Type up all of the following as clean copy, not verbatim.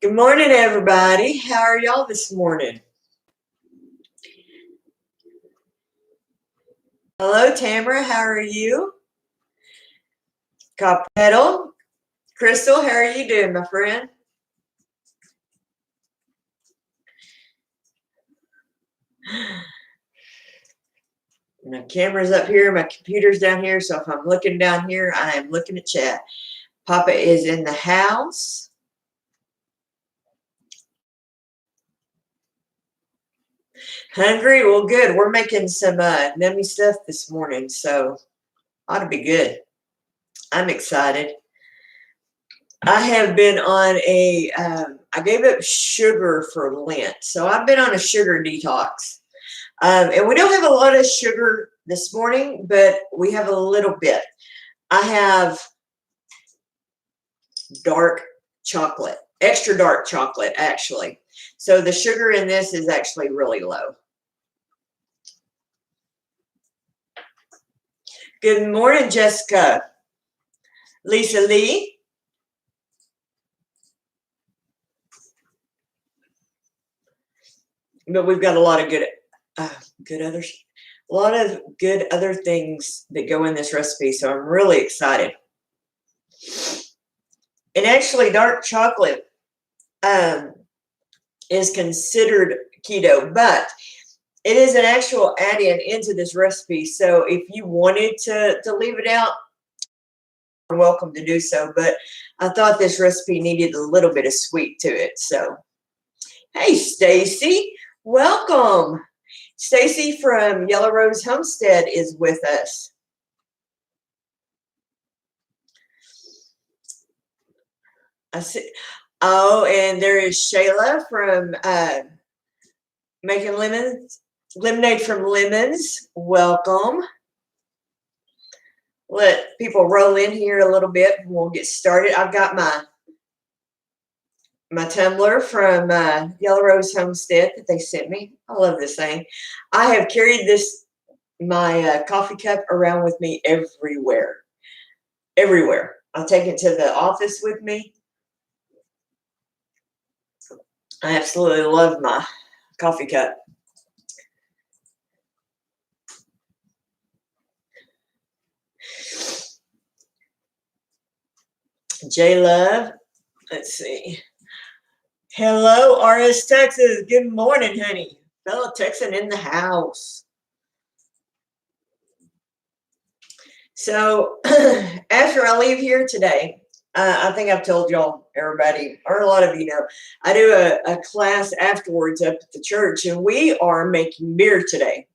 Good morning, everybody. How are y'all this morning? Hello, Tamara. How are you? Coppetal. Crystal, how are you doing, my friend? My camera's up here, my computer's down here, so if I'm looking down here, I am looking at chat. Papa is in the house. Hungry? Well, good. We're making some yummy stuff this morning, so ought to be good. I'm excited. I have been on I gave up sugar for Lent, so I've been on a sugar detox. And we don't have a lot of sugar this morning, but we have a little bit. I have dark chocolate, extra dark chocolate, actually. So the sugar in this is actually really low. Good morning, Jessica. Lisa Lee. But we've got a lot of good other things that go in this recipe, so I'm really excited. And actually, dark chocolate is considered keto, but it is an actual add-in into this recipe. So if you wanted to leave it out, you're welcome to do so. But I thought this recipe needed a little bit of sweet to it. So, hey, Stacy, welcome. Stacy from Yellow Rose Homestead is with us. I see. Oh, and there is Shayla from making lemonade from lemons. Welcome. Let people roll in here a little bit and we'll get started. I've got my tumbler from Yellow Rose Homestead that they sent me. I love this thing. I have carried my coffee cup around with me everywhere. Everywhere. I'll take it to the office with me. I absolutely love my coffee cup. J Love, let's see. Hello, RS Texas. Good morning, honey. Fellow Texan in the house. So after I leave here today, I think I've told y'all, everybody, or a lot of you know, I do a class afterwards up at the church, and we are making beer today,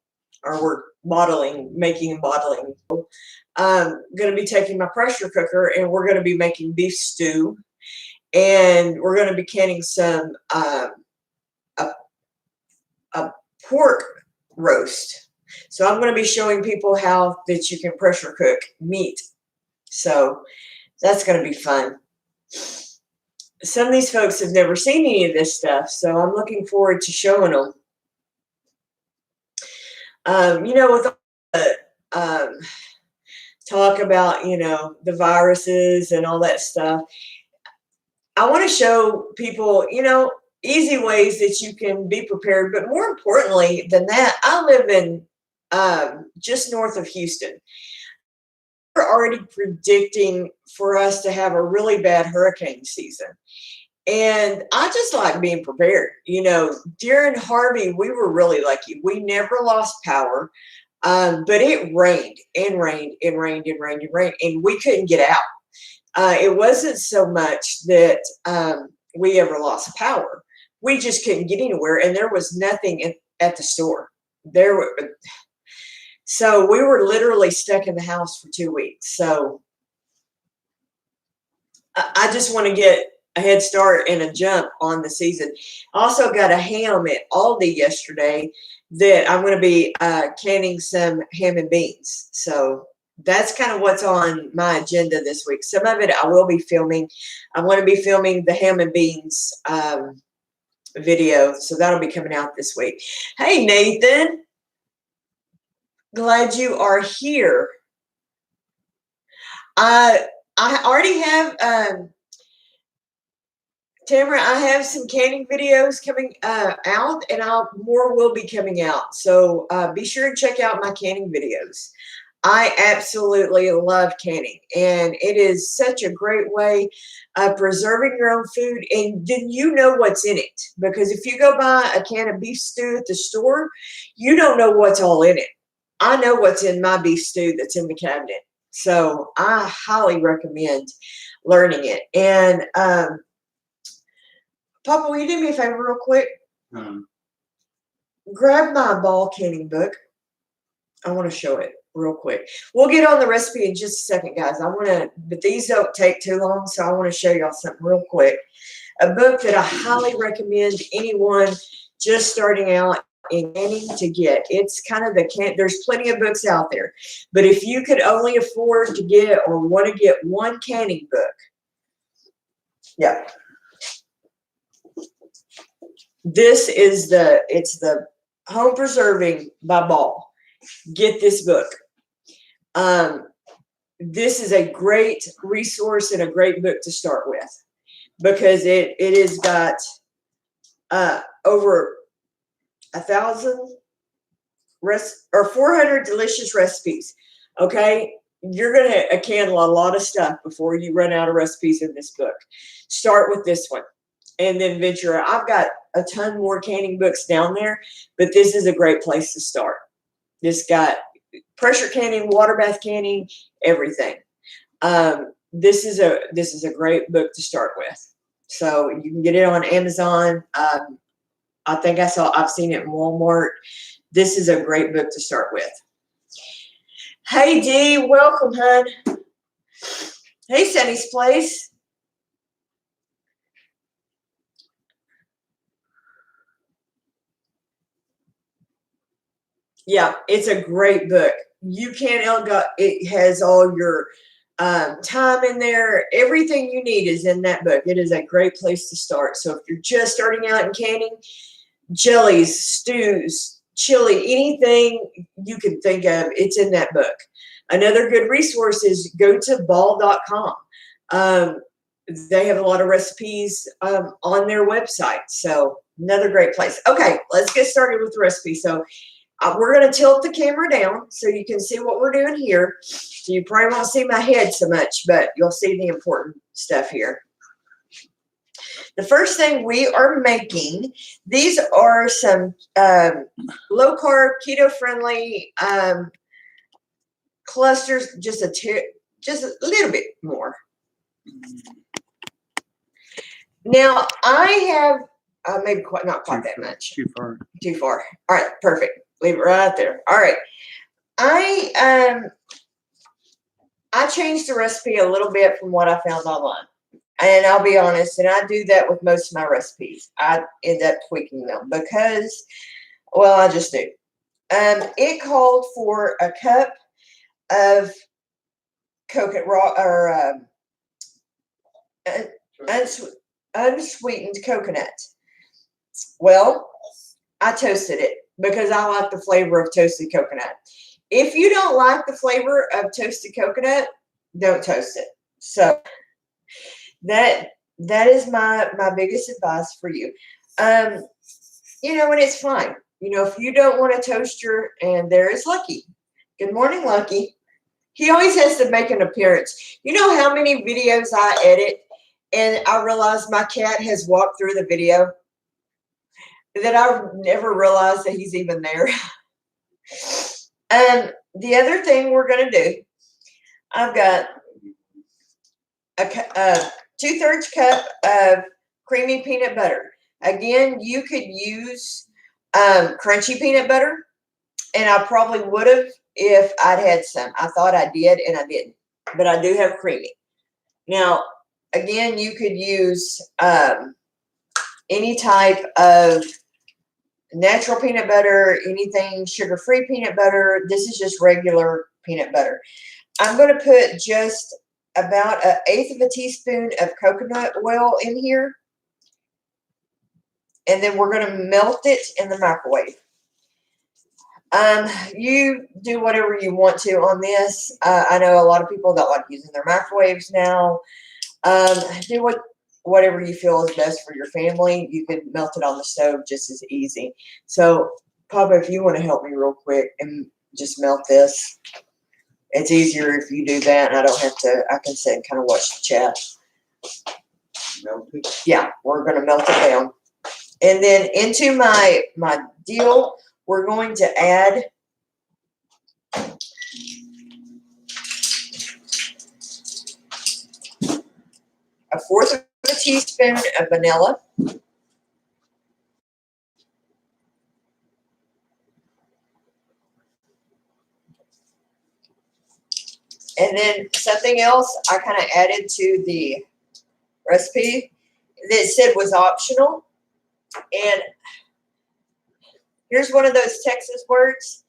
or we're making and bottling. I'm going to be taking my pressure cooker, and we're going to be making beef stew, and we're going to be canning some a pork roast. So I'm going to be showing people how that you can pressure cook meat. So that's going to be fun. Some of these folks have never seen any of this stuff, so I'm looking forward to showing them. With all the talk about, the viruses and all that stuff, I want to show people, easy ways that you can be prepared. But more importantly than that, I live in just north of Houston. We're already predicting for us to have a really bad hurricane season. And I just like being prepared. During Harvey, we were really lucky. We never lost power, but it rained and rained and rained and rained and rained, and we couldn't get out. It wasn't so much that we ever lost power. We just couldn't get anywhere, and there was nothing at the store. So we were literally stuck in the house for 2 weeks. So I just want to get a head start and a jump on the season. I also got a ham at Aldi yesterday that I'm going to be canning some ham and beans. So that's kind of what's on my agenda this week. Some of it I will be filming. I'm going to be filming the ham and beans video. So that'll be coming out this week. Hey, Nathan. Glad you are here. I already have Tamara, I have some canning videos coming out, and more will be coming out. So be sure to check out my canning videos. I absolutely love canning, and it is such a great way of preserving your own food, and then you know what's in it. Because if you go buy a can of beef stew at the store, you don't know what's all in it. I know what's in my beef stew that's in the cabinet. So I highly recommend learning it. And Papa, will you do me a favor real quick? Grab my ball canning book. I want to show it real quick. We'll get on the recipe in just a second, guys. But these don't take too long, so I want to show y'all something real quick. A book that I highly recommend anyone just starting out in canning to get. It's kind of there's plenty of books out there, but if you could only afford to get or want to get one canning book, yeah. This is it's the Home Preserving by Ball. Get this book. This is a great resource and a great book to start with because it has got over 1,000 or 400 delicious recipes. Okay, you're gonna handle a lot of stuff before you run out of recipes in this book. Start with this one. And then venture out. I've got a ton more canning books down there, but this is a great place to start. This got pressure canning, water bath canning, everything. This is a great book to start with. So you can get it on Amazon. I think I've seen it in Walmart. This is a great book to start with. Hey Dee, welcome, hon. Hey Sunny's Place. Yeah, it's a great book. You can't it has all your time in there. Everything you need is in that book. It is a great place to start. So if you're just starting out in canning, jellies, stews, chili, anything you can think of, it's in that book. Another good resource is go to ball.com. They have a lot of recipes on their website. So another great place. Okay, let's get started with the recipe. So we're going to tilt the camera down so you can see what we're doing here. So you probably won't see my head so much, but you'll see the important stuff here. The first thing we are making, these are some low-carb, keto-friendly clusters, just a little bit more. Now, I have maybe not quite that much. Too far. Too far. All right, perfect. Leave it right there. All right. I changed the recipe a little bit from what I found online. And I'll be honest, and I do that with most of my recipes. I end up tweaking them because, well, I just do. It called for a cup of coconut or unsweetened coconut. Well, I toasted it because I like the flavor of toasted coconut. If you don't like the flavor of toasted coconut, don't toast it. So that is my biggest advice for you. You know, and it's fine. You know, if you don't want to toast and there is Lucky. Good morning, Lucky. He always has to make an appearance. You know how many videos I edit and I realize my cat has walked through the video that I never realized that he's even there. The other thing we're going to do, I've got a 2/3 cup of creamy peanut butter. Again, you could use crunchy peanut butter, and I probably would have if I'd had some. I thought I did, and I didn't, but I do have creamy. Now, again, you could use any type of natural peanut butter, anything sugar-free peanut butter. This is just regular peanut butter. I'm going to put just about 1/8 of a teaspoon of coconut oil in here. And then we're going to melt it in the microwave. You do whatever you want to on this. I know a lot of people don't like using their microwaves now. Do whatever you feel is best for your family. You can melt it on the stove just as easy. So, Papa, if you want to help me real quick and just melt this, it's easier if you do that, and I don't have to. I can sit and kind of watch the chat. Melt it. Yeah, we're going to melt it down. And then into my deal, we're going to add a fourth of a teaspoon of vanilla. And then something else I kind of added to the recipe that said was optional. And here's one of those Texas words.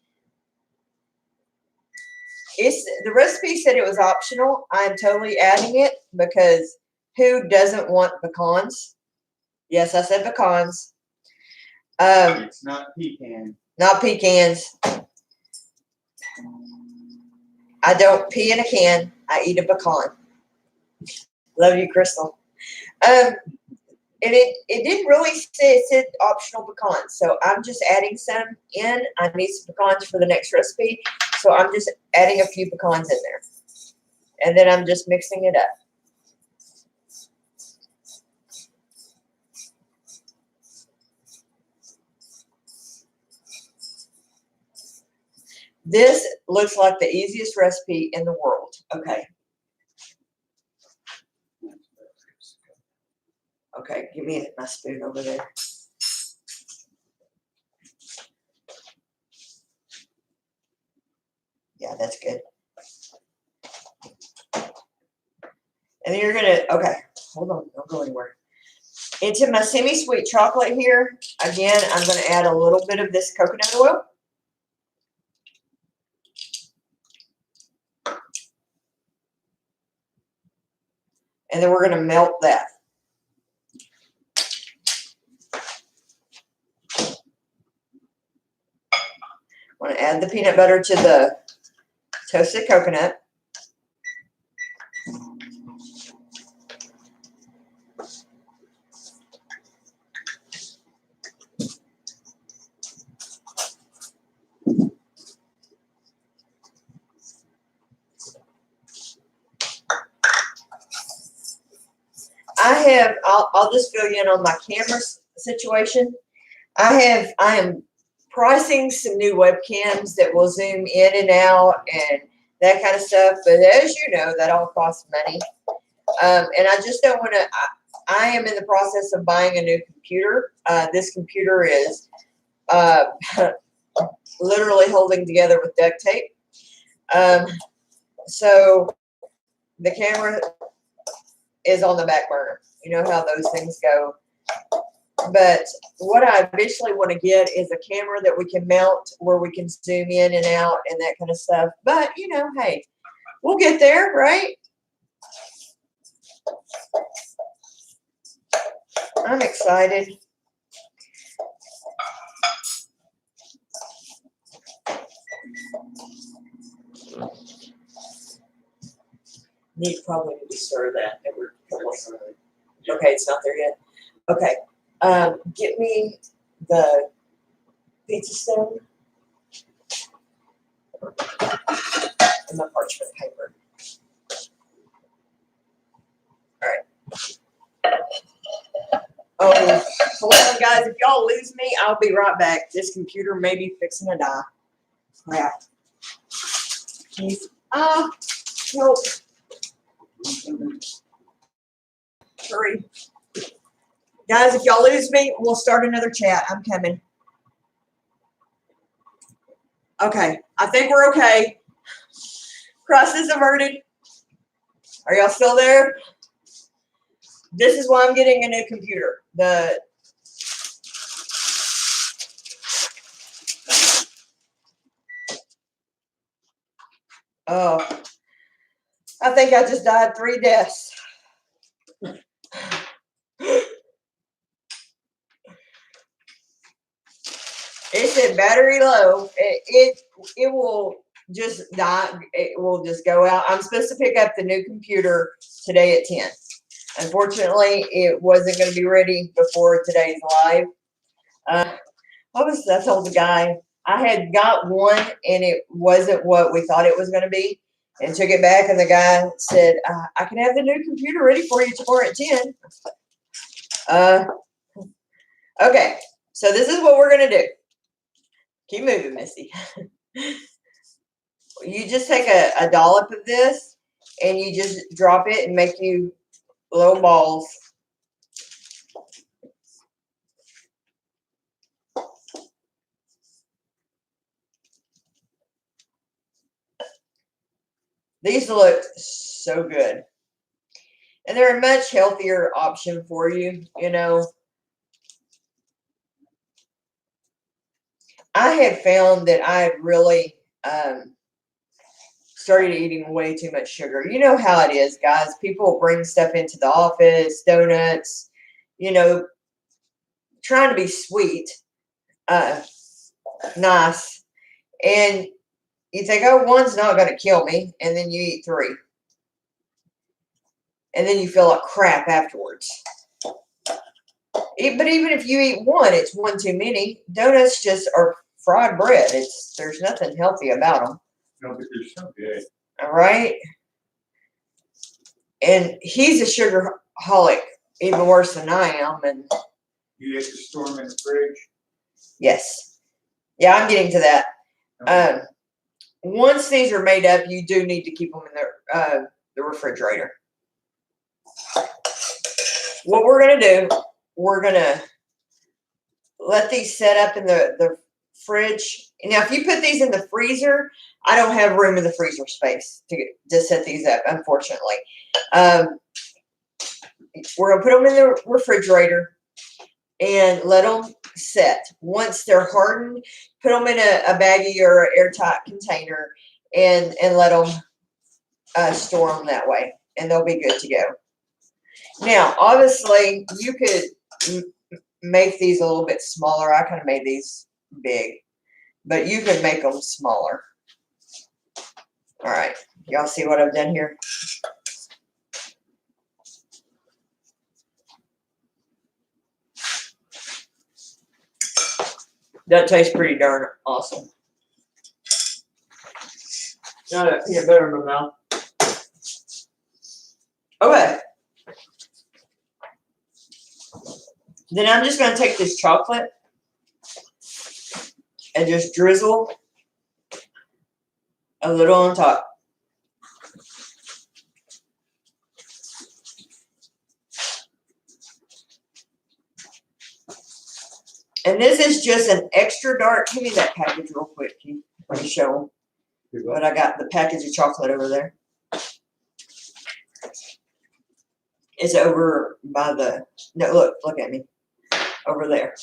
The recipe said it was optional. I'm totally adding it because who doesn't want pecans? Yes, I said pecans. It's not pecan. Not pecans. I don't pee in a can. I eat a pecan. Love you, Crystal. And it didn't really say, it said optional pecans. So I'm just adding some in. I need some pecans for the next recipe. So I'm just adding a few pecans in there. And then I'm just mixing it up. This looks like the easiest recipe in the world. Okay. Okay, give me my spoon over there. Yeah, that's good. And then you're gonna, okay, hold on, don't go anywhere. Into my semi-sweet chocolate here, again, I'm gonna add a little bit of this coconut oil. And then we're gonna melt that. I'm gonna add the peanut butter to the toasted coconut. I'll just fill you in on my camera situation. I am pricing some new webcams that will zoom in and out and that kind of stuff. But as you know, that all costs money. And I just don't want to, I am in the process of buying a new computer. This computer is literally holding together with duct tape. So the camera is on the back burner. You know how those things go. But what I eventually want to get is a camera that we can mount where we can zoom in and out and that kind of stuff. But, you know, hey, we'll get there, right? I'm excited. Probably need to stir that every couple of times. Okay, it's not there yet. Okay, get me the pizza stone and my parchment paper. All right. Oh, hold on, guys. If y'all lose me, I'll be right back. This computer may be fixing to die. Crap. Please. Help. Hurry. Guys, if y'all lose me, we'll start another chat. I'm coming. Okay, I think we're okay. Crisis averted. Are y'all still there? This is why I'm getting a new computer. Oh, I think I just died 3 deaths. It said battery low. It will just die. It will just go out. I'm supposed to pick up the new computer today at 10. Unfortunately, it wasn't going to be ready before today's live. I told the guy I had got one and it wasn't what we thought it was going to be, and took it back. And the guy said, "I can have the new computer ready for you tomorrow at 10." Okay, so this is what we're going to do. Keep moving, Missy. You just take a dollop of this and you just drop it and make you little balls. These look so good. And they're a much healthier option for you, you know. I had found that I had really started eating way too much sugar. You know how it is, guys. People bring stuff into the office, donuts, you know, trying to be sweet, nice. And you think, oh, one's not going to kill me. And then you eat 3. And then you feel like crap afterwards. But even if you eat 1, it's 1 too many. Donuts just are fried bread. There's nothing healthy about them. No, but they're so good. All right. And he's a sugarholic, even worse than I am. And you have to store them in the fridge. Yes. Yeah, I'm getting to that. Okay. Once these are made up, you do need to keep them in the refrigerator. What we're going to do, we're going to let these set up in the fridge. Now, if you put these in the freezer, I don't have room in the freezer space to set these up, unfortunately. We're going to put them in the refrigerator and let them set. Once they're hardened, put them in a baggie or an airtight container and let them store them that way, and they'll be good to go. Now, obviously, you could make these a little bit smaller. I kind of made these big, but you can make them smaller. All right, y'all see what I've done here? That tastes pretty darn awesome. Now that peanut butter in my mouth. Okay. Then I'm just going to take this chocolate and just drizzle a little on top. And this is just an extra dark. Give me that package real quick, Keith. Let me show them. But I got the package of chocolate over there. It's over by the, no, look at me. Over there.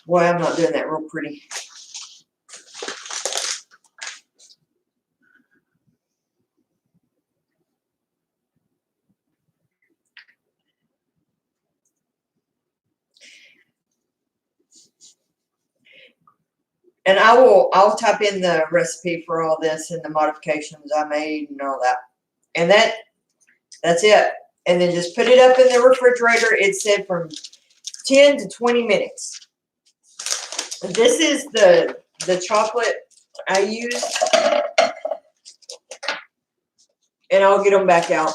Boy, I'm not doing that real pretty. And I'll type in the recipe for all this and the modifications I made and all that. And that's it. And then just put it up in the refrigerator. It said from 10 to 20 minutes. This is the chocolate I use. And I'll get them back out.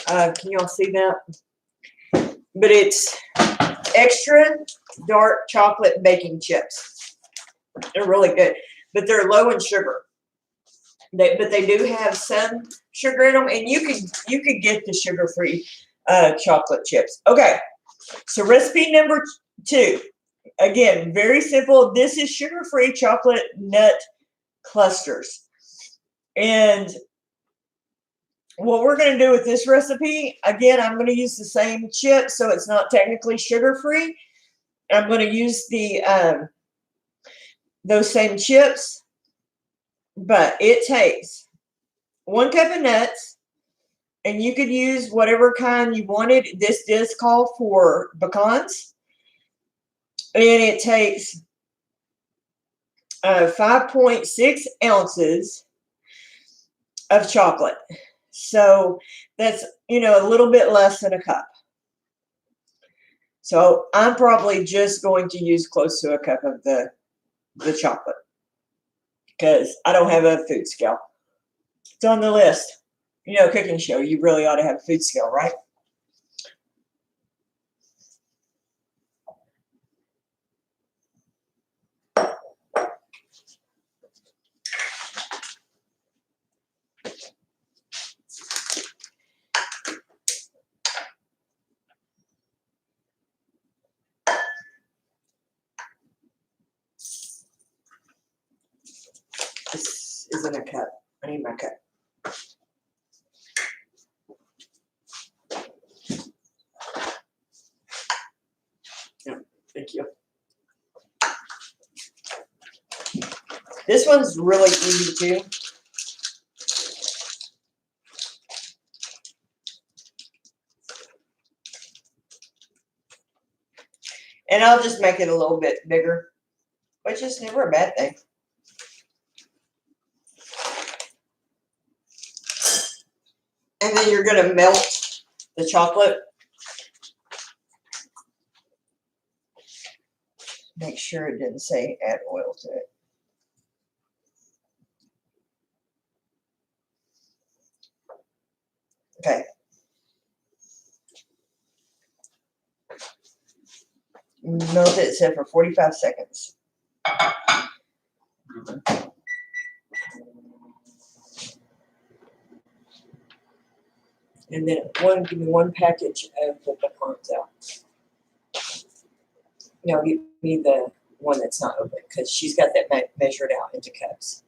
Can y'all see that? But it's extra dark chocolate baking chips. They're really good, but they're low in sugar. But they do have some sugar in them, and you could get the sugar-free chocolate chips. Okay, so recipe number 2. Again, very simple. This is sugar-free chocolate nut clusters. And what we're going to do with this recipe, again, I'm going to use the same chip, so it's not technically sugar-free. I'm going to use those same chips, but it takes 1 cup of nuts, and you could use whatever kind you wanted. This does call for pecans, and it takes 5.6 ounces of chocolate. So that's, you know, a little bit less than a cup. So I'm probably just going to use close to a cup of the chocolate because I don't have a food scale. It's on the list. You know, cooking show, you really ought to have a food scale, right? This isn't a cup. I need my cup. Yeah, thank you. This one's really easy too. And I'll just make it a little bit bigger, which is never a bad thing. And then you're going to melt the chocolate. Make sure it didn't say add oil to it. Okay. Melt it, set for 45 seconds. Okay. And then give me one package of the pecans out. No, give me the one that's not open because she's got that measured out into cups.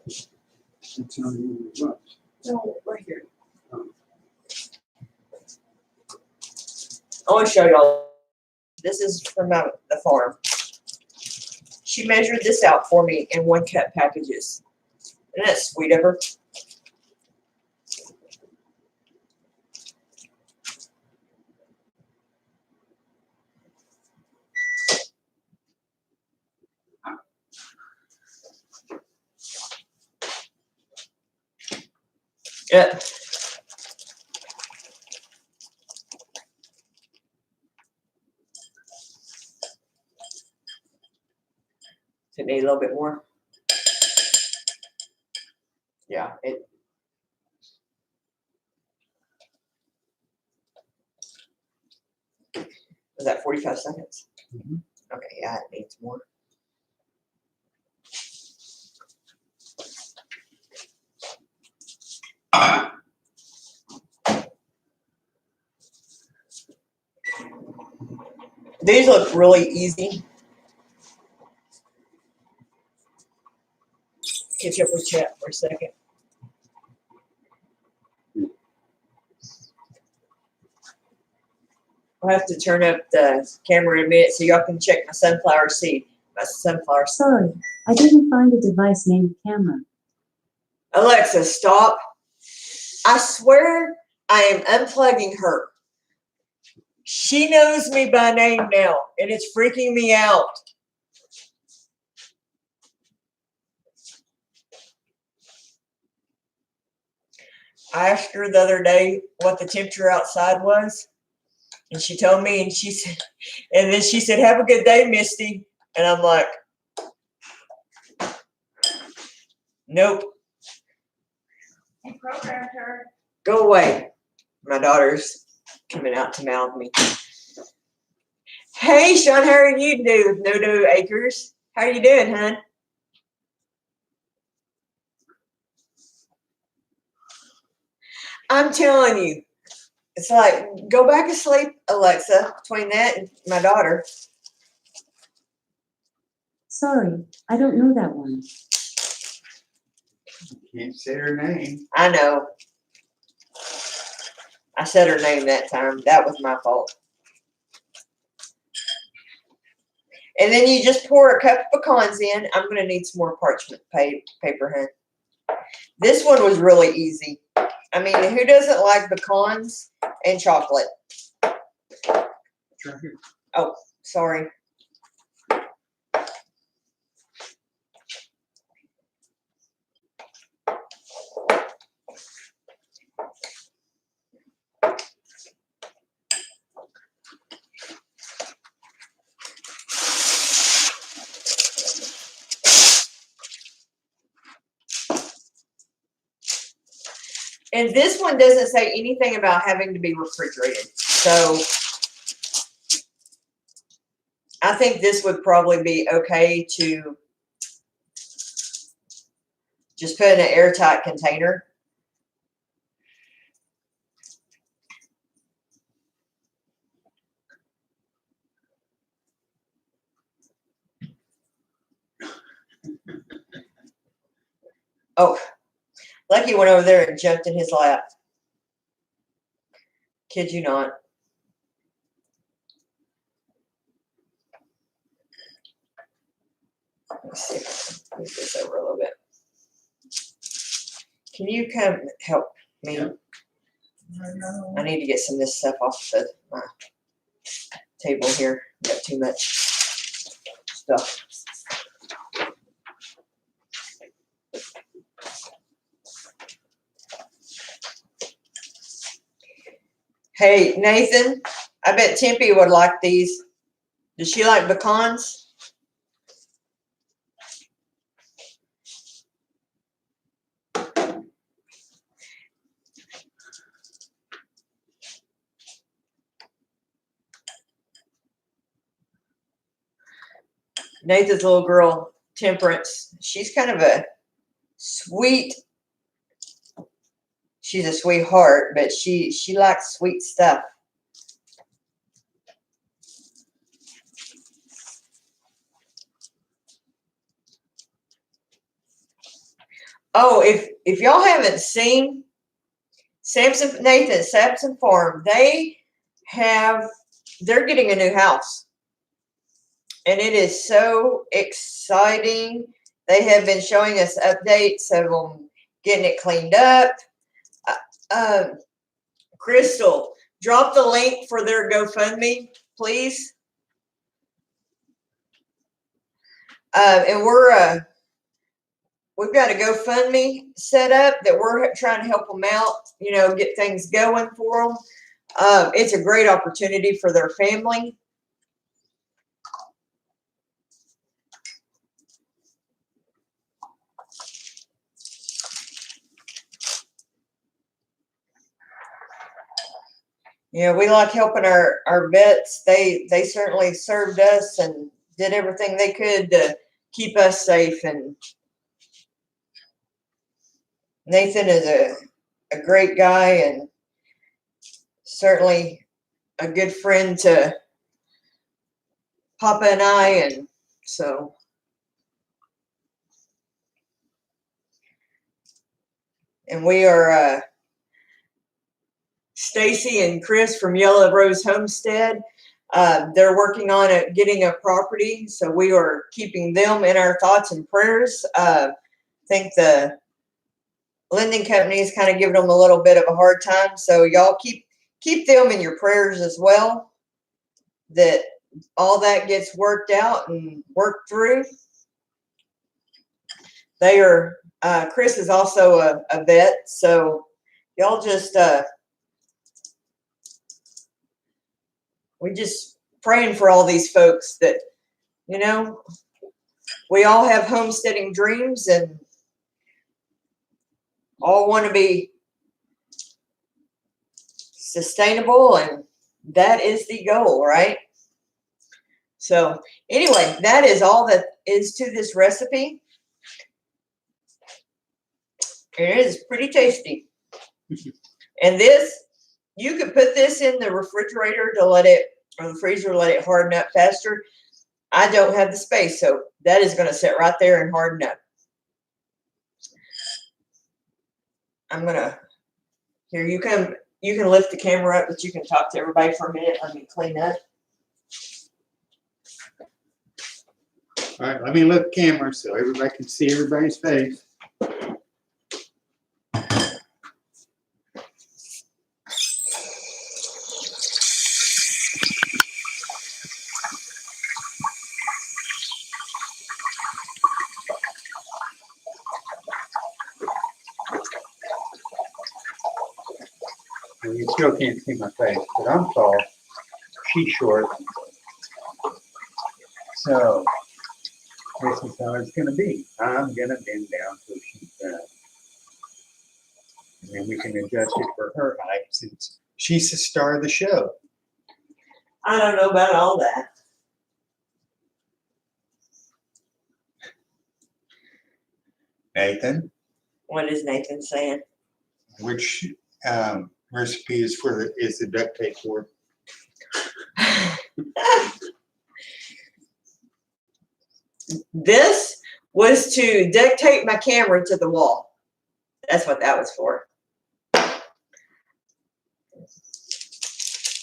It's not even much. No, right here. I want to show y'all. This is from the farm. She measured this out for me in 1 cup packages. Isn't that sweet of her? Yeah. It need a little bit more. Yeah, it. Was that 45 seconds? Mhm. Okay, yeah, it needs more. These look really easy. Catch up with chat for a second. I'll have to turn up the camera in a minute so y'all can check my sunflower seed. My sunflower seed. Sorry, I didn't find a device named camera. Alexa, stop. I swear I am unplugging her. She knows me by name now, and it's freaking me out. I asked her the other day what the temperature outside was, and she told me, and she said, and then she said, "Have a good day, Misty." And I'm like, nope. I programmed her. Go away. My daughter's coming out to mouth me. Hey, Sean, how are you doing? No Acres. How are you doing, hon? I'm telling you, it's like, go back to sleep, Alexa, between that and my daughter. Sorry, I don't know that one. Can't say her name. I know. I said her name that time. That was my fault. And then you just pour a cup of pecans in. I'm going to need some more parchment paper, hun. This one was really easy. I mean, who doesn't like pecans and chocolate? It's right here. Oh, sorry. And this one doesn't say anything about having to be refrigerated. So I think this would probably be okay to just put in an airtight container. Oh, Lucky went over there and jumped in his lap. Kid you not. Let's see if I can move this over a little bit. Can you come help me? I need to get some of this stuff off my table here. I've got too much stuff. Hey, Nathan, I bet Tempe would like these. Does she like pecans? Nathan's little girl, Temperance, she's kind of a sweet, she's a sweetheart, but she likes sweet stuff. Oh, if y'all haven't seen Samson Farm, they're getting a new house. And it is so exciting. They have been showing us updates of them getting it cleaned up. Crystal, drop the link for their GoFundMe, please. And we've got a GoFundMe set up that we're trying to help them out, get things going for them. It's a great opportunity for their family. We like helping our vets. They certainly served us and did everything they could to keep us safe. And Nathan is a great guy and certainly a good friend to Papa and I. And so we are Stacy and Chris from Yellow Rose Homestead. They're working on getting a property, so we are keeping them in our thoughts and prayers. I think the lending company is kind of giving them a little bit of a hard time, so y'all keep them in your prayers as well, that all that gets worked out and worked through. They are Chris is also a vet, so y'all just we just praying for all these folks that, we all have homesteading dreams and all want to be sustainable, and that is the goal, right? So anyway, that is all that is to this recipe. It is pretty tasty. And you could put this in the refrigerator or the freezer to let it harden up faster. I don't have the space, so that is going to sit right there and harden up. Here you come. You can lift the camera up, but you can talk to everybody for a minute. Let me clean up. All right, let me lift the camera so everybody can see everybody's face. And you still can't see my face, but I'm tall. She's short. So this is how it's going to be. I'm going to bend down so she's done. And And we can adjust it for her height since she's the star of the show. I don't know about all that. Nathan, What is Nathan saying? which recipe is the duct tape for? This was to duct tape my camera to the wall. That's what that was for.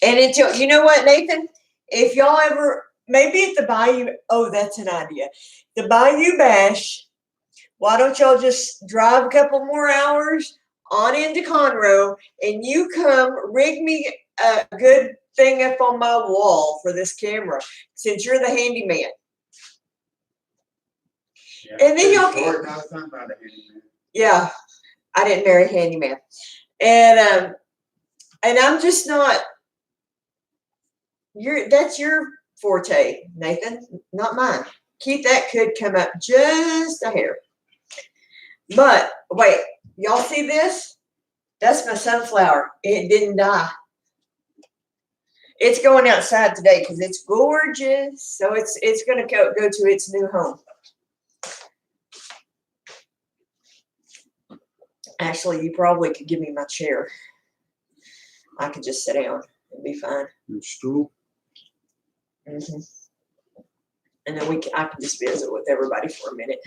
And until, you know what, Nathan? If y'all ever, maybe at the Bayou, oh, that's an idea. The Bayou Bash, why don't y'all just drive a couple more hours on into Conroe and you come rig me a good thing up on my wall for this camera since you're the handyman. Yeah, And then y'all Lord, can, no, it's not about a handyman. yeah, I didn't marry a handyman. And I'm just not, that's your forte, Nathan, not mine. Keith, that could come up just a hair. But wait, y'all see this? That's my sunflower. It didn't die. It's going outside today because it's gorgeous. So it's gonna go to its new home. Actually, you probably could give me my chair. I could just sit down and be fine. And stool. Mm-hmm. And then I can just visit with everybody for a minute.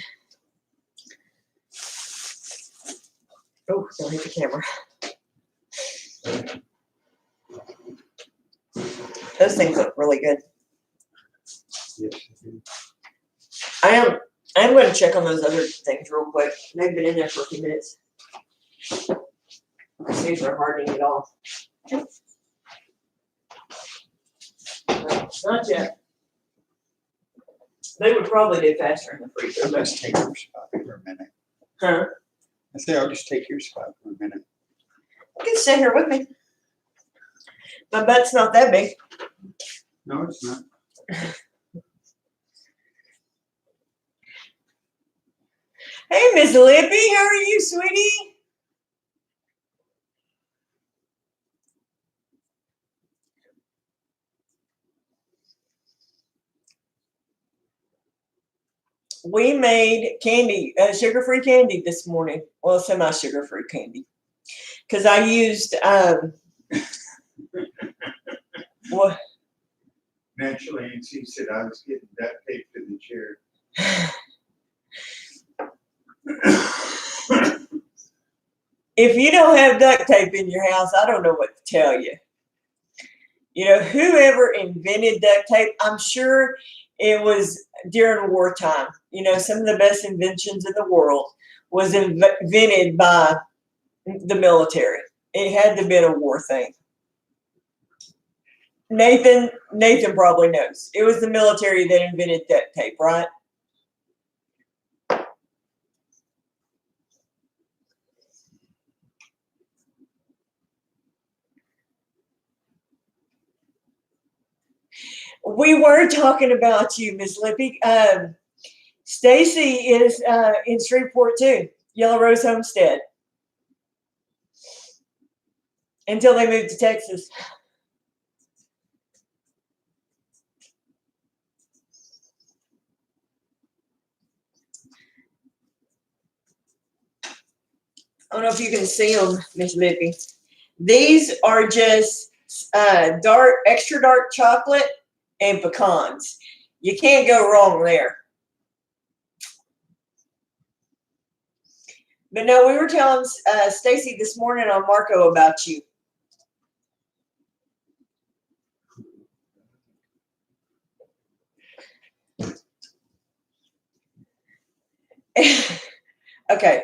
Oh, don't hit the camera. Those things look really good. Yes. I'm going to check on those other things real quick. They've been in there for a few minutes. See if they're hardening at all. No, not yet. They would probably do faster in the freezer. I'll just take your spot for a minute. Huh? I say I'll just take your spot for a minute. You can sit here with me. My butt's not that big. No, it's not. Hey, Miss Lippy, how are you, sweetie? We made candy, sugar-free candy this morning. Well, semi-sugar-free candy. Because I used, what? Naturally, and she said I was getting duct tape to the chair. If you don't have duct tape in your house, I don't know what to tell you. You know, whoever invented duct tape, I'm sure it was during wartime. You know, some of the best inventions in the world was invented by the military. It had to have been a war thing. Nathan probably knows. It was the military that invented duct tape, right? We were talking about you, Miss Lippy. Stacy is in Shreveport too, Yellow Rose Homestead. Until they moved to Texas. I don't know if you can see them, Miss Lippy. These are just extra dark chocolate and pecans. You can't go wrong there. But no, we were telling Stacy this morning on Marco about you. Okay.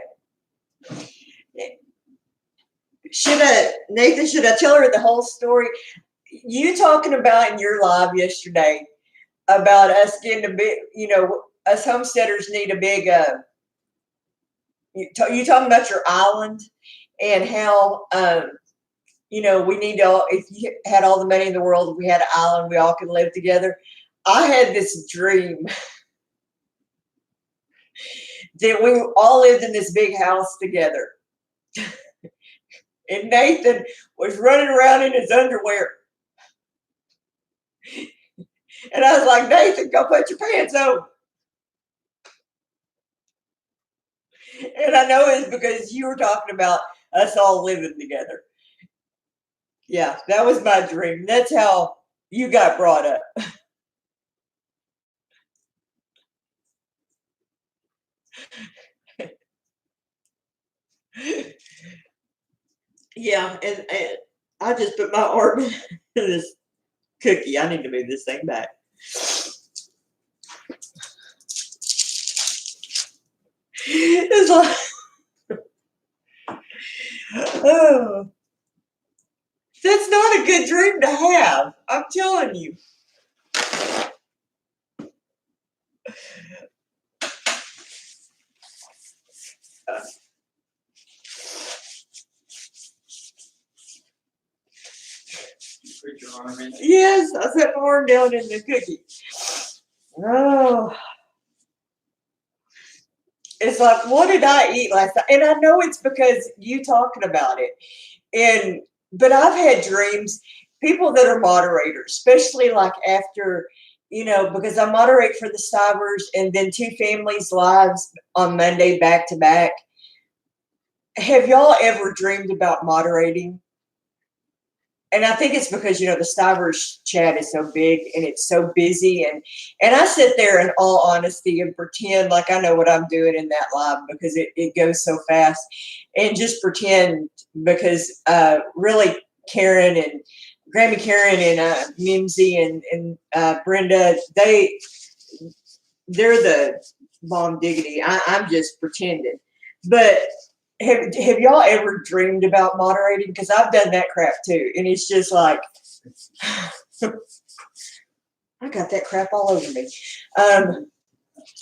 Nathan, should I tell her the whole story? You talking about in your live yesterday about us getting a big, you know, us homesteaders need a big, you talking about your island and how, you know, we need to, if you had all the money in the world, if we had an island, we all could live together. I had this dream that we all lived in this big house together. and Nathan was running around in his underwear. And I was like, Nathan, go put your pants on. And I know it's because you were talking about us all living together. Yeah, that was my dream. That's how you got brought up. Yeah, and I just put my arm in this cookie. I need to move this thing back. It's like, oh, that's not a good dream to have. I'm telling you. Put your arm in. Yes, I set my arm down in the cookie. Oh. It's like, what did I eat last night? And I know it's because you talking about it. But I've had dreams, people that are moderators, especially like after, because I moderate for the Stivers and then 2 families lives on Monday back to back. Have y'all ever dreamed about moderating? And I think it's because, the Stivers chat is so big and it's so busy. And I sit there in all honesty and pretend like I know what I'm doing in that live because it goes so fast. And just pretend because really Karen and Grammy Karen and Mimsy and Brenda, they're the bomb diggity. I'm just pretending. But have y'all ever dreamed about moderating? Because I've done that crap too. And it's just like, I got that crap all over me.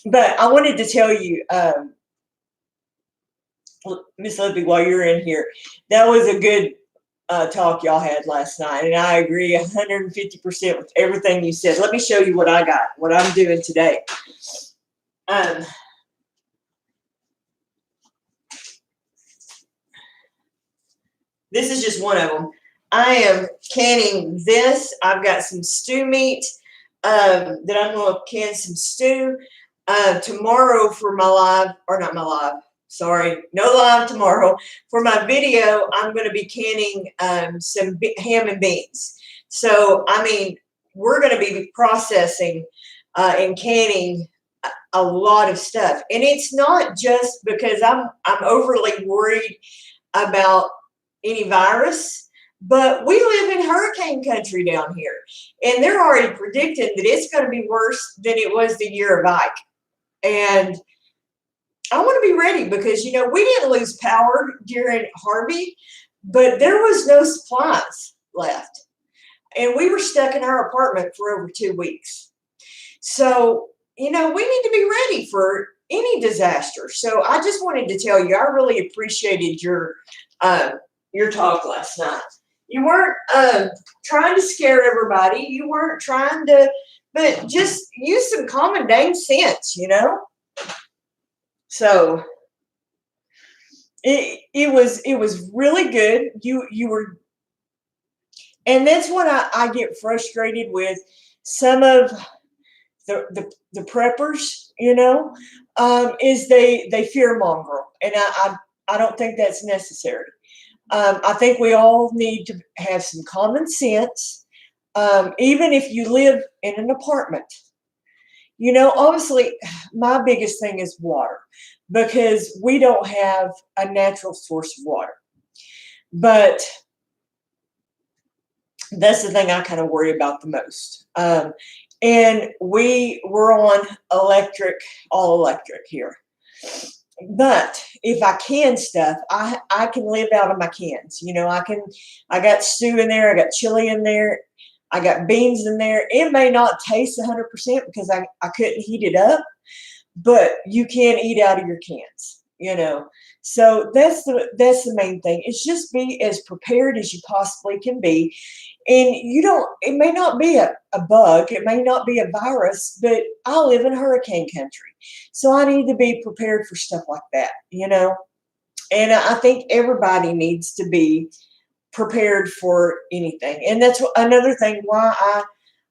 But I wanted to tell you, Miss Libby, while you're in here, that was a good talk y'all had last night. And I agree 150% with everything you said. Let me show you what I got, what I'm doing today. This is just one of them. I am canning this. I've got some stew meat that I'm going to can some stew. Tomorrow for my live, or not my live, sorry, no live tomorrow. For my video, I'm going to be canning some ham and beans. So, I mean, we're going to be processing and canning a lot of stuff. And it's not just because I'm overly worried about any virus, but we live in hurricane country down here, and they're already predicting that it's going to be worse than it was the year of Ike. And I want to be ready because, we didn't lose power during Harvey, but there was no supplies left. And we were stuck in our apartment for over 2 weeks. So, we need to be ready for any disaster. So I just wanted to tell you, I really appreciated your talk last night. You weren't trying to scare everybody. You weren't trying to, but just use some common dang sense, So it was really good. You were, and that's what I get frustrated with some of the preppers, is they fear monger, and I don't think that's necessary. I think we all need to have some common sense, even if you live in an apartment. Obviously, my biggest thing is water because we don't have a natural source of water. But that's the thing I kind of worry about the most. And we're on all electric here. But if I can stuff, I can live out of my cans. I got stew in there, I got chili in there, I got beans in there. It may not taste 100% because I couldn't heat it up, but you can eat out of your cans, So that's the main thing. It's just be as prepared as you possibly can be. And it may not be a bug, it may not be a virus, but I live in hurricane country. So I need to be prepared for stuff like that, And I think everybody needs to be prepared for anything. And that's another thing why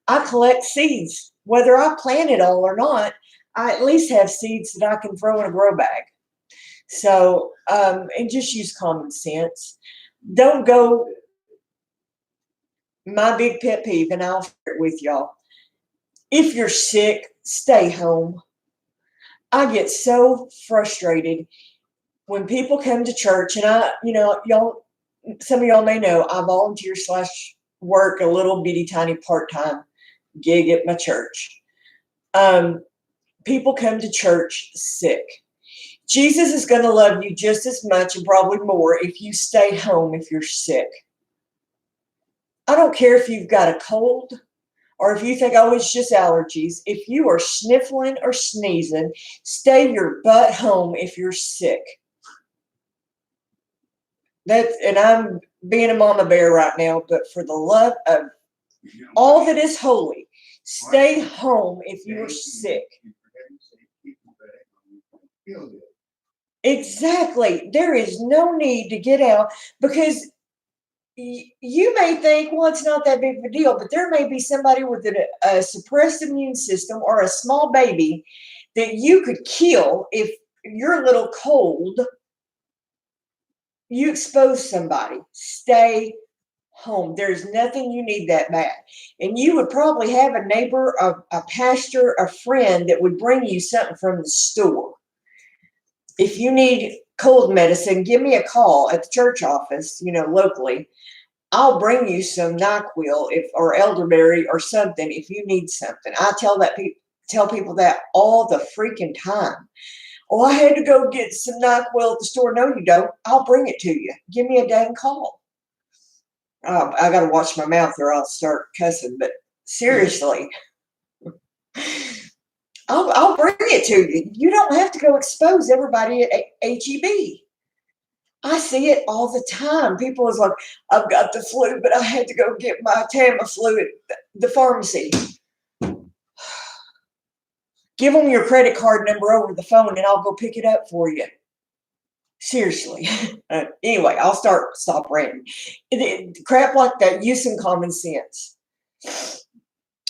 I collect seeds. Whether I plant it all or not, I at least have seeds that I can throw in a grow bag. So, and just use common sense. Don't go, my big pet peeve, and I'll share it with y'all. If you're sick, stay home. I get so frustrated when people come to church, and y'all, some of y'all may know, I volunteer / work a little bitty tiny part-time gig at my church. People come to church sick. Jesus is going to love you just as much and probably more if you stay home if you're sick. I don't care if you've got a cold or if you think, oh, it's just allergies. If you are sniffling or sneezing, stay your butt home if you're sick. And I'm being a mama bear right now, but for the love of all that is holy, stay home if you are sick. Exactly. There is no need to get out because you may think, well, it's not that big of a deal, but there may be somebody with a suppressed immune system or a small baby that you could kill if you're a little cold. You expose somebody. Stay home. There's nothing you need that bad. And you would probably have a neighbor, a pastor, a friend that would bring you something from the store. If you need cold medicine, give me a call at the church office, locally. I'll bring you some NyQuil or elderberry or something if you need something. I tell people that all the freaking time. Oh, I had to go get some NyQuil at the store. No, you don't. I'll bring it to you. Give me a dang call. I got to watch my mouth or I'll start cussing. But seriously, I'll bring it to you. You don't have to go expose everybody at HEB. I see it all the time. People is like, I've got the flu, but I had to go get my Tamiflu at the pharmacy. Give them your credit card number over the phone and I'll go pick it up for you. Seriously. Anyway, I'll stop ranting. Crap like that, use some common sense.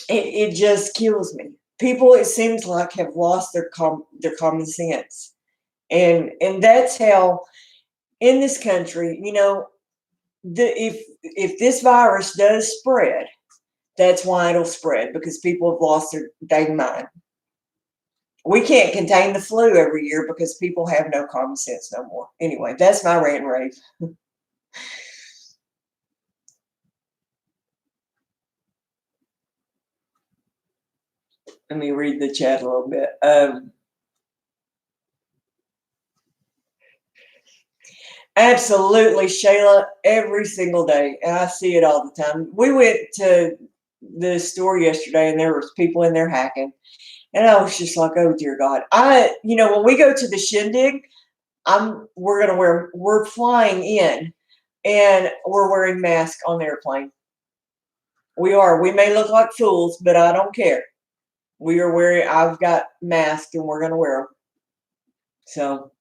It just kills me. People, it seems like, have lost their common sense. And that's how, in this country, if this virus does spread, that's why it'll spread, because people have lost their dang mind. We can't contain the flu every year because people have no common sense no more. Anyway, that's my rant and rave. Let me read the chat a little bit. Absolutely, Shayla, every single day. And I see it all the time. We went to the store yesterday and there was people in there hacking. And I was just like, oh dear God. When we go to the shindig, we're flying in and we're wearing masks on the airplane. We are. We may look like fools, but I don't care. I've got masks and we're going to wear them. So.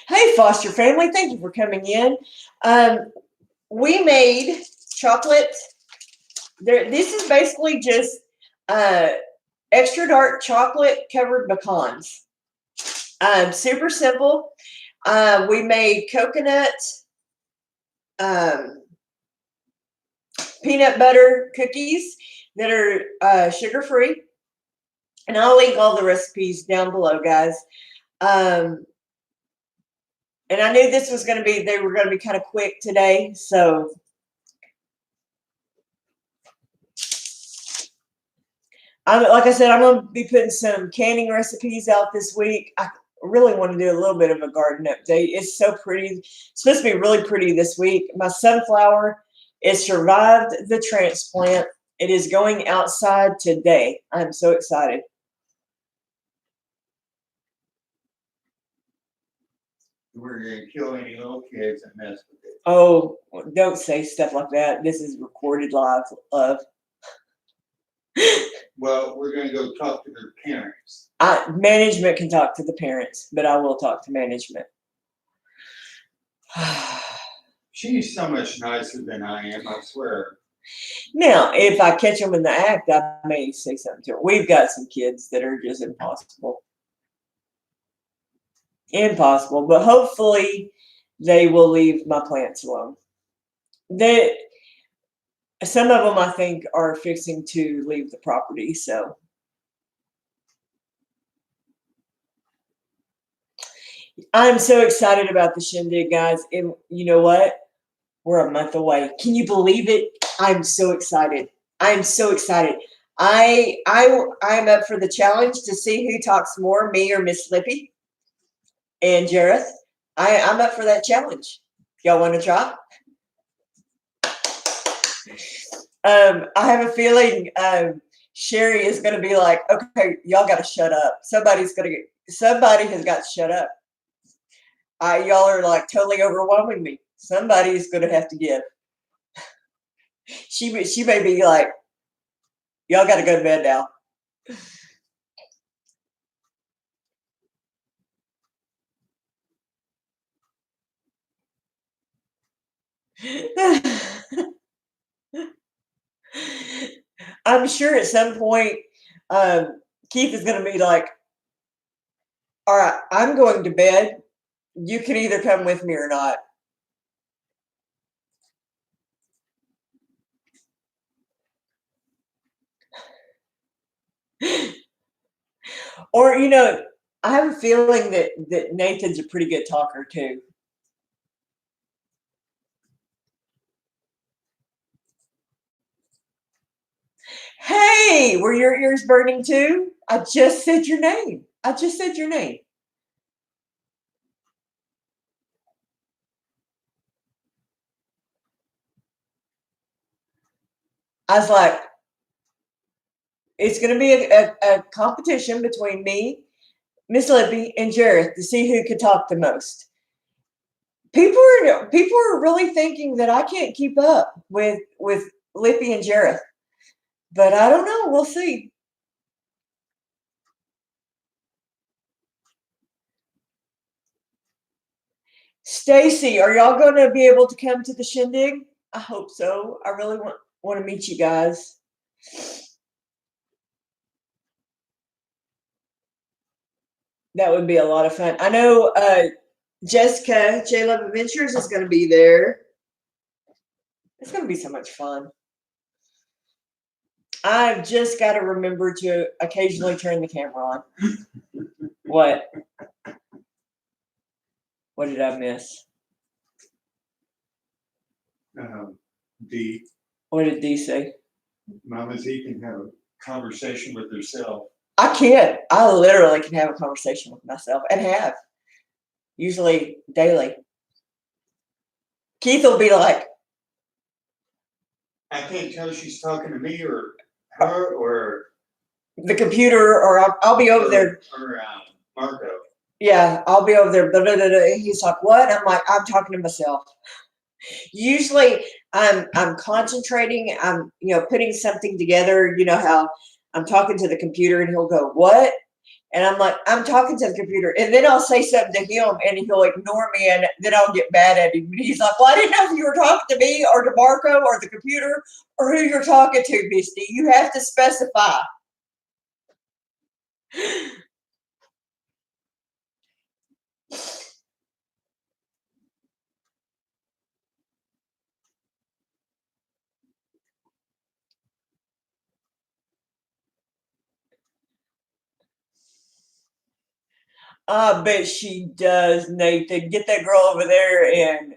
Hey, Foster family, thank you for coming in. We made chocolate. This is basically just extra dark chocolate covered pecans. Super simple. We made coconut peanut butter cookies that are sugar-free. And I'll link all the recipes down below, guys. And I knew they were going to be kind of quick today. So like I said, I'm going to be putting some canning recipes out this week. I really want to do a little bit of a garden update. It's so pretty. It's supposed to be really pretty this week. My sunflower, it survived the transplant. It is going outside today. I'm so excited. We're going to kill any little kids that mess with it. Oh, don't say stuff like that. This is recorded live, love. Well, we're gonna go talk to their parents. Management can talk to the parents, but I will talk to management. She's so much nicer than I am, I swear. Now, if I catch them in the act, I may say something to them. We've got some kids that are just impossible. Impossible, but hopefully they will leave my plants alone. Some of them, I think, are fixing to leave the property, so. I'm so excited about the shindig, guys. And you know what? We're a month away. Can you believe it? I'm so excited. I'm so excited. I'm up for the challenge to see who talks more, me or Miss Lippy and Jareth. I'm up for that challenge. Y'all want to try? I have a feeling Sherry is going to be like, okay, y'all got to shut up. Somebody has got to shut up. Y'all are like totally overwhelming me. Somebody's going to have to give. She may be like, y'all got to go to bed now. I'm sure at some point Keith is going to be like, all right, I'm going to bed. You can either come with me or not. Or, I have a feeling that Nathan's a pretty good talker too. Hey, were your ears burning too? I just said your name. I just said your name. I was like, it's going to be a competition between me, Miss Lippy, and Jareth to see who could talk the most. People are really thinking that I can't keep up with Lippy and Jareth, but I don't know. We'll see. Stacy, are y'all going to be able to come to the shindig? I hope so. I really want to meet you guys. That would be a lot of fun. I know Jessica, J Love Adventures, is going to be there. It's going to be so much fun. I've just got to remember to occasionally turn the camera on. What? What did I miss? D. What did D say? Mama Z can have a conversation with herself. I can't. I literally can have a conversation with myself and have. Usually daily. Keith will be like, I can't tell if she's talking to me or her or the computer, or I'll be over there. Or Marco. Yeah, I'll be over there. Blah, blah, blah, blah. He's like, what? I'm like, I'm talking to myself. Usually I'm concentrating, I'm putting something together, how I'm talking to the computer and he'll go, what? And I'm like, I'm talking to the computer. And then I'll say something to him and he'll ignore me and then I'll get mad at him. And he's like, well, I didn't know if you were talking to me or to Marco or the computer or who you're talking to, Misty. You have to specify. I bet she does, Nathan. Get that girl over there and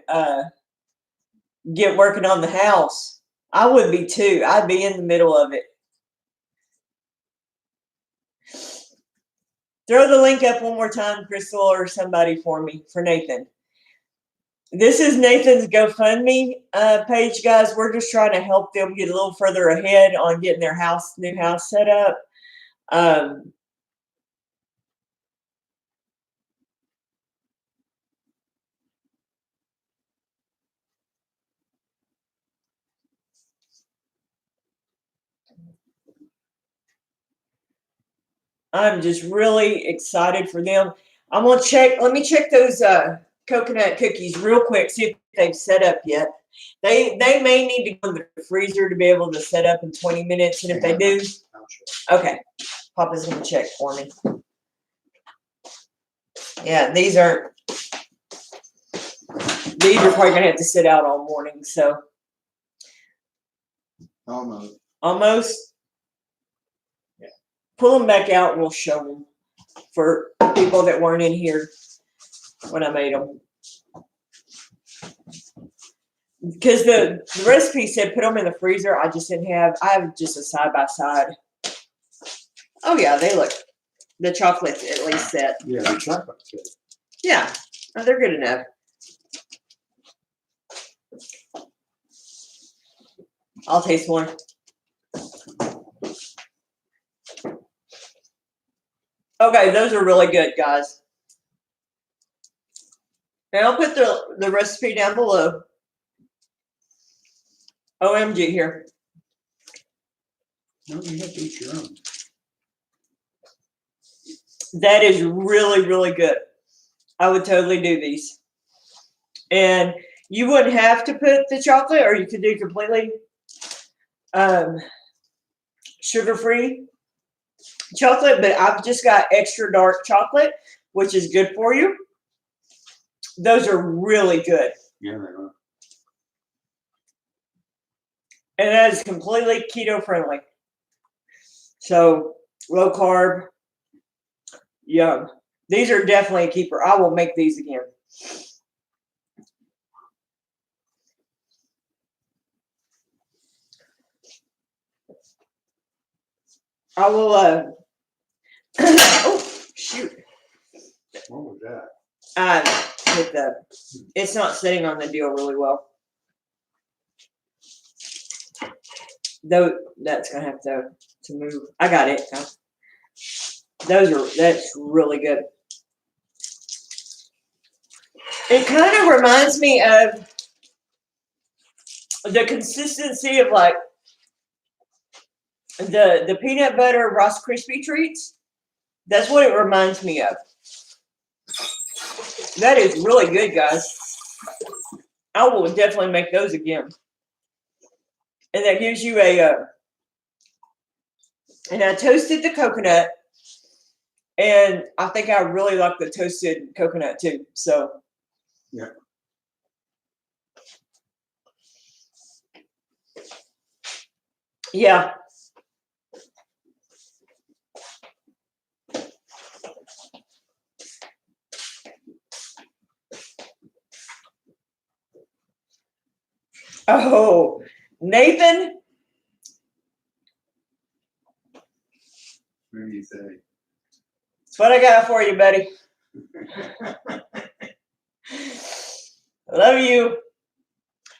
get working on the house. I would be too. I'd be in the middle of it. Throw the link up one more time, Crystal, or somebody for me, for Nathan. This is Nathan's GoFundMe page, guys. We're just trying to help them get a little further ahead on getting their new house set up. I'm just really excited for them. I'm gonna check. Let me check those coconut cookies real quick. See if they've set up yet. They may need to go in the freezer to be able to set up in 20 minutes. And if they do, okay. Papa's gonna check for me. Yeah, these are probably gonna have to sit out all morning. So almost. Yeah. Pull them back out and we'll show them for people that weren't in here when I made them. Because the recipe said put them in the freezer. I just didn't have. I have just a side by side. Oh yeah, they look. The chocolate's at least set. Yeah, the chocolate's good. Yeah, oh, they're good enough. I'll taste one. Okay, those are really good, guys. And I'll put the recipe down below. OMG here. No, you have to eat your own. That is really, really good. I would totally do these. And you wouldn't have to put the chocolate, or you could do completely sugar-free chocolate, but I've just got extra dark chocolate, which is good for you. Those are really good. Yeah, they are. And that is completely keto friendly. So low carb. Yum. These are definitely a keeper. I will make these again. I will oh shoot. What was that? It's not sitting on the deal really well. Though that's gonna have to move. I got it. That's really good. It kind of reminds me of the consistency of like the peanut butter Rice Krispie treats. That's what it reminds me of. That is really good, guys. I will definitely make those again. And that gives you and I toasted the coconut, and I think I really like the toasted coconut too. So yeah. Yeah. Oh, Nathan. What do you say? That's what I got for you, buddy. Love you.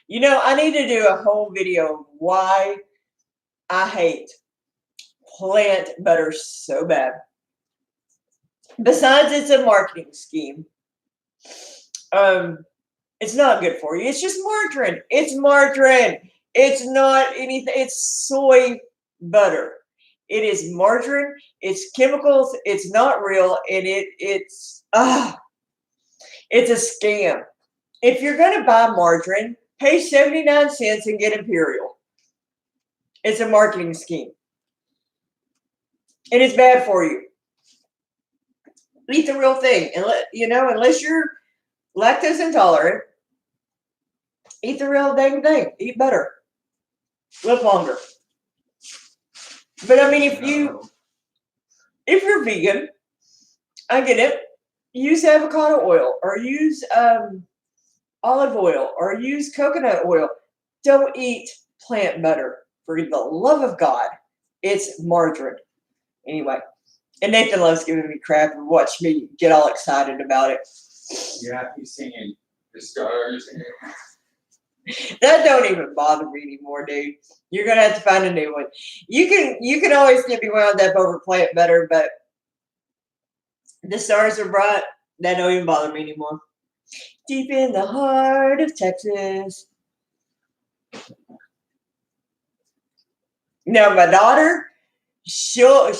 You know, I need to do a whole video of why I hate plant butter so bad. Besides, it's a marketing scheme. It's not good for you. It's just margarine. It's margarine. It's not anything. It's soy butter. It is margarine. It's chemicals. It's not real, and it's a scam. If you're gonna buy margarine, pay 79 cents and get Imperial. It's a marketing scheme, and it's bad for you. Eat the real thing, and unless you're lactose intolerant, eat the real dang thing. Eat better. Live longer. But I mean, if you're vegan, I get it. Use avocado oil, or use olive oil, or use coconut oil. Don't eat plant butter, for the love of God. It's margarine. Anyway, and Nathan loves giving me crap and watch me get all excited about it. Yeah, he's singing the stars. That don't even bother me anymore, dude. You're gonna have to find a new one. You can always get me wound up over plant butter, but the stars are bright. That don't even bother me anymore. Deep in the heart of Texas. Now my daughter, she'll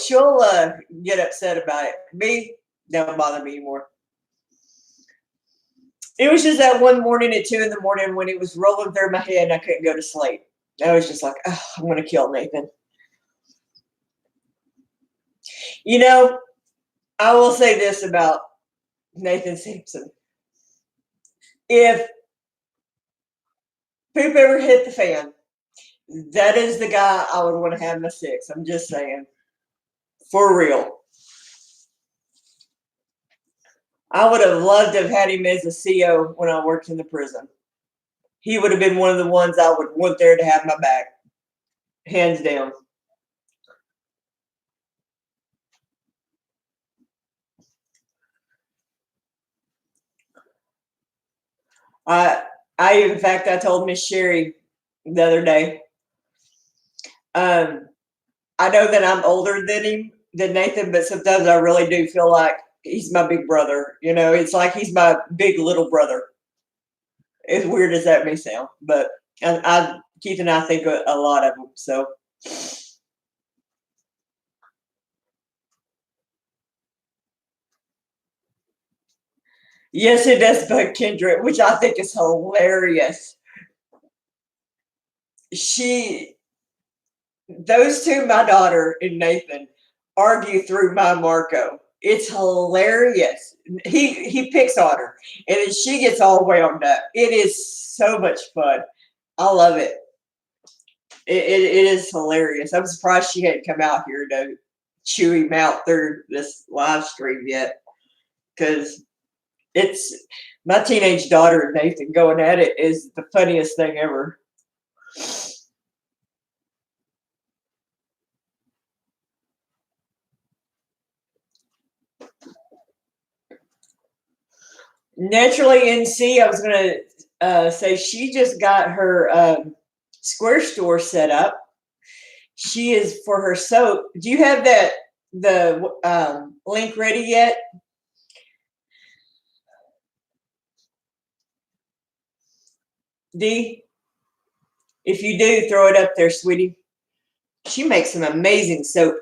get upset about it. Me, don't bother me anymore. It was just that one morning at 2 in the morning when it was rolling through my head and I couldn't go to sleep. I was just like, oh, I'm going to kill Nathan. You know, I will say this about Nathan Simpson. If poop ever hit the fan, that is the guy I would want to have my six. I'm just saying. For real. I would have loved to have had him as a CO when I worked in the prison. He would have been one of the ones I would want there to have my back. Hands down. In fact, I told Miss Sherry the other day, I know that I'm older than Nathan, but sometimes I really do feel like he's my big brother. You know, it's like he's my big little brother. As weird as that may sound, but Keith and I think a lot of him. So, yes, it does bug Kendra, which I think is hilarious. Those two, my daughter and Nathan, argue through my Marco. It's hilarious. He picks on her, and then she gets all wound up. It is so much fun. I love it. It is hilarious. I'm surprised she hadn't come out here to chew him out through this live stream yet, because it's my teenage daughter and Nathan going at it is the funniest thing ever. Naturally NC, I was going to say she just got her Square store set up. She is for her soap. Do you have the link ready yet? D? If you do, throw it up there, sweetie. She makes some amazing soap.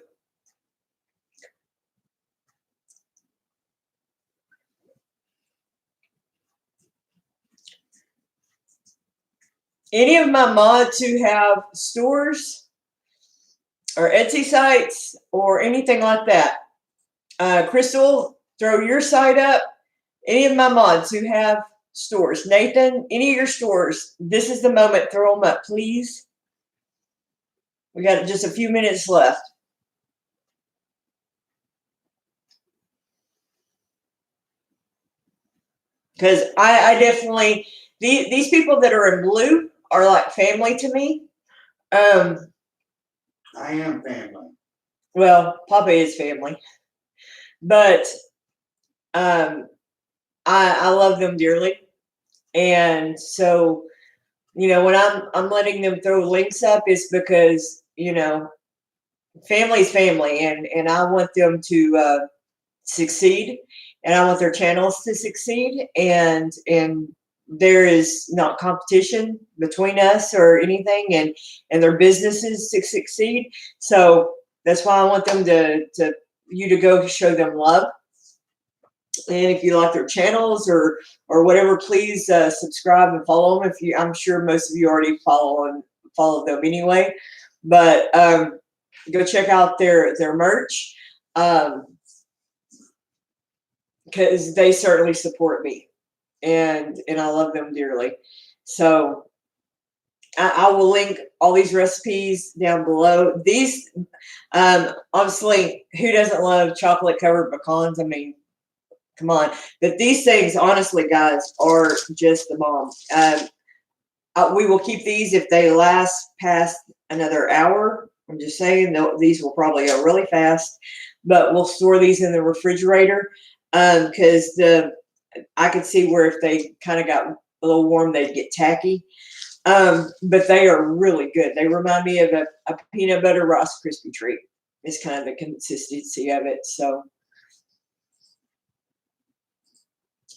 Any of my mods who have stores or Etsy sites or anything like that, Crystal, throw your site up. Any of my mods who have stores, Nathan, any of your stores, this is the moment. Throw them up, please. We got just a few minutes left. Because I definitely, these people that are in blue are like family to me. I am family. Well, Papa is family. But I love them dearly. And so, you know, when I'm letting them throw links up, it's because, you know, family's family, and I want them to succeed, and I want their channels to succeed, and there is not competition between us or anything, and their businesses to succeed. So that's why I want them to go show them love. And if you like their channels or whatever, please subscribe and follow them. I'm sure most of you already follow them anyway, but go check out their merch, because they certainly support me, and I love them dearly. So I will link all these recipes down below. These, obviously, who doesn't love chocolate covered pecans? I mean, come on. But these things, honestly, guys, are just the bomb. We will keep these if they last past another hour. I'm just saying, these will probably go really fast. But we'll store these in the refrigerator, because I could see where if they kind of got a little warm, they'd get tacky. But they are really good. They remind me of a peanut butter Rice Krispie treat. It's kind of the consistency of it. So.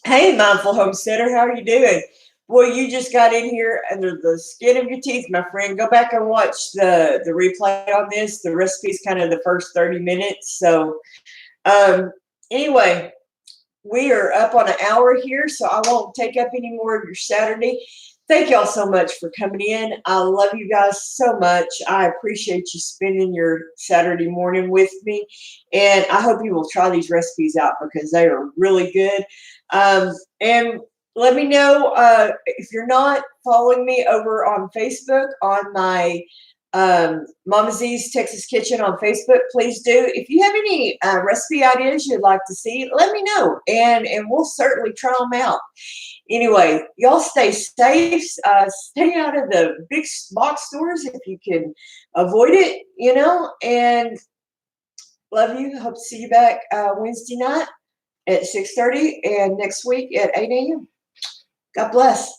Hey, Mindful Homesteader, how are you doing? Boy, you just got in here under the skin of your teeth, my friend. Go back and watch the replay on this. The recipe's kind of the first 30 minutes. So anyway, we are up on an hour here, so I won't take up any more of your Saturday. Thank y'all so much for coming in. I love you guys so much. I appreciate you spending your Saturday morning with me. And I hope you will try these recipes out because they are really good. And let me know if you're not following me over on Facebook on my Mama Z's Texas Kitchen on Facebook, please do. If you have any recipe ideas you'd like to see, let me know, and we'll certainly try them out. Anyway, y'all stay safe. Stay out of the big box stores if you can avoid it, and love you. Hope to see you back Wednesday night at 6:30 and next week at 8 a.m. God bless.